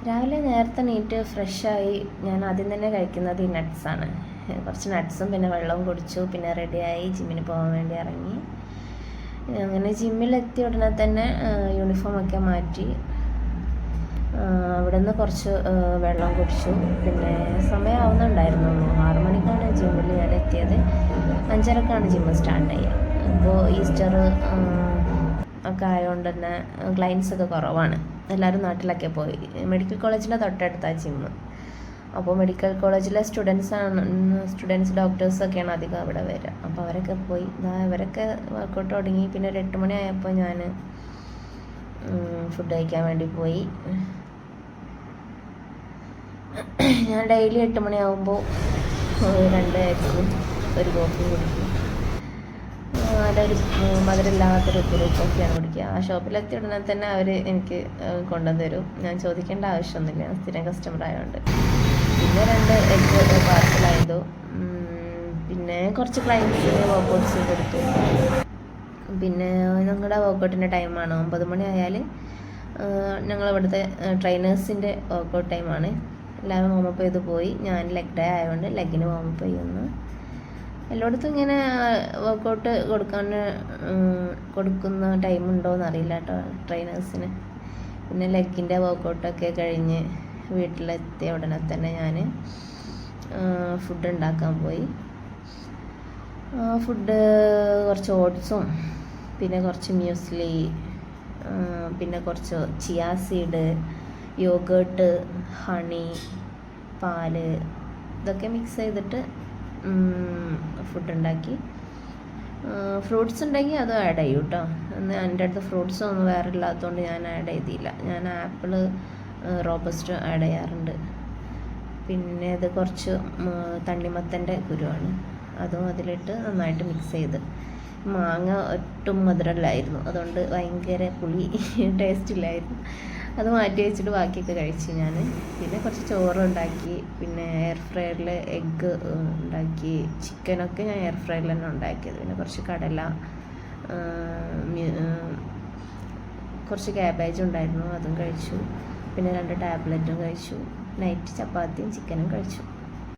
രാവിലെ നേരത്തെ നീറ്റ് ഫ്രഷായി ഞാൻ ആദ്യം തന്നെ കഴിക്കുന്നത് ഈ നട്ട്സാണ്. കുറച്ച് നട്ട്സും പിന്നെ വെള്ളവും കുടിച്ചു. പിന്നെ റെഡിയായി ജിമ്മിന് പോകാൻ വേണ്ടി ഇറങ്ങി. അങ്ങനെ ജിമ്മിലെത്തിയ ഉടനെ തന്നെ യൂണിഫോമൊക്കെ മാറ്റി അവിടെ നിന്ന് കുറച്ച് വെള്ളം കുടിച്ചു. പിന്നെ സമയമാവുന്നുണ്ടായിരുന്നുള്ളൂ. 6 മണിക്കാണ് ജിമ്മിൽ ഞാൻ എത്തിയത്. 5:30ക്കാണ് ജിമ്മ് സ്റ്റാർട്ട് ചെയ്യുക. അപ്പോൾ ഈസ്റ്റർ ഒക്കെ ആയതുകൊണ്ട് തന്നെ ക്ലയൻസൊക്കെ കുറവാണ്. എല്ലാവരും നാട്ടിലൊക്കെ പോയി. മെഡിക്കൽ കോളേജിൻ്റെ തൊട്ടടുത്താണ് ജിമ്മ്. അപ്പോൾ മെഡിക്കൽ കോളേജിലെ സ്റ്റുഡൻസ് ഡോക്ടേഴ്സൊക്കെയാണ് അധികം അവിടെ വരിക. അപ്പോൾ അവരൊക്കെ പോയി. അവരൊക്കെ വർക്കൗട്ട് തുടങ്ങി. പിന്നെ ഒരു 8 മണി ആയപ്പോൾ ഞാൻ ഫുഡ് കഴിക്കാൻ വേണ്ടി പോയി. ഞാൻ ഡെയിലി 8 മണിയാകുമ്പോൾ 2 എഗ്ഗും ഒരു കോഫിയും കുടിക്കും. അതൊരു മധുരമില്ലാത്തൊരു ബ്രൂ കോഫിയാണ് കുടിക്കുക. ആ ഷോപ്പിലെത്തിയ ഉടനെ തന്നെ അവർ എനിക്ക് കൊണ്ടുവന്ന് തരും. ഞാൻ ചോദിക്കേണ്ട ആവശ്യമൊന്നുമില്ല, ഞാൻ സ്ഥിരം കസ്റ്റമർ ആയതുകൊണ്ട്. പിന്നെ 2 എഗ്ഗ് പാർസലായതു. പിന്നെ കുറച്ച് ക്ലയൻസിന് വർക്കൗട്ട്സ് കൊടുത്തു. പിന്നെ ഞങ്ങളുടെ വർക്കൗട്ടിൻ്റെ ടൈമാണ് 9 മണി ആയാൽ ഞങ്ങളിവിടുത്തെ ട്രെയിനേഴ്സിൻ്റെ വർക്കൗട്ട് ടൈമാണ്. എല്ലാവരും വാമപ്പ് ചെയ്ത് പോയി. ഞാൻ ലെഗ് ഡേ ആയതുകൊണ്ട് ലെഗിന് വാമപ്പ് ചെയ്യുന്നു. എല്ലായിടത്തും ഇങ്ങനെ വർക്കൗട്ട് കൊടുക്കുന്ന ടൈമുണ്ടോയെന്ന് അറിയില്ല കേട്ടോ ട്രെയിനേഴ്സിന്. പിന്നെ ലെഗിൻ്റെ വർക്കൗട്ടൊക്കെ കഴിഞ്ഞ് വീട്ടിലെത്തിയ ഉടനെ തന്നെ ഞാൻ ഫുഡ് ഉണ്ടാക്കാൻ പോയി. ഫുഡ് കുറച്ച് ഓട്സും പിന്നെ കുറച്ച് മ്യൂസ്ലി, പിന്നെ കുറച്ച് ചിയാ സീഡ്, യോഗേർട്ട്, ഹണി, പാല് ഇതൊക്കെ മിക്സ് ചെയ്തിട്ട് ഫുഡ് ഉണ്ടാക്കി. ഫ്രൂട്ട്സ് ഉണ്ടെങ്കിൽ അത് ആഡ് ചെയ്യും കേട്ടോ. എൻ്റെ അടുത്ത് ഫ്രൂട്ട്സ് ഒന്നും വേറെ ഇല്ലാത്തതുകൊണ്ട് ഞാൻ ആഡ് ചെയ്തില്ല. ഞാൻ ആപ്പിള്, റോബസ്റ്റ് ആഡ് ചെയ്യാറുണ്ട്. പിന്നെ ഇത് കുറച്ച് തണ്ണിമത്തൻ്റെ കുരുവാണ്, അതും അതിലിട്ട് നന്നായിട്ട് മിക്സ് ചെയ്ത്. മാങ്ങ ഒട്ടും മധുരമില്ലായിരുന്നു, അതുകൊണ്ട് ഭയങ്കര പുളി ടേസ്റ്റ് ഇല്ലായിരുന്നു. അത് മാറ്റി വെച്ചിട്ട് ബാക്കിയൊക്കെ കഴിച്ചു ഞാൻ. പിന്നെ കുറച്ച് ചോറ് ഉണ്ടാക്കി. പിന്നെ എയർ ഫ്രയറിൽ എഗ്ഗ് ഉണ്ടാക്കി. ചിക്കനൊക്കെ ഞാൻ എയർ ഫ്രയറിൽ തന്നെ ഉണ്ടാക്കിയത്. പിന്നെ കുറച്ച് കടല, കുറച്ച് ക്യാബേജ് ഉണ്ടായിരുന്നു, അതും കഴിച്ചു. പിന്നെ 2 ടാബ്ലറ്റും കഴിച്ചു. നൈറ്റ് ചപ്പാത്തിയും ചിക്കനും കഴിച്ചു.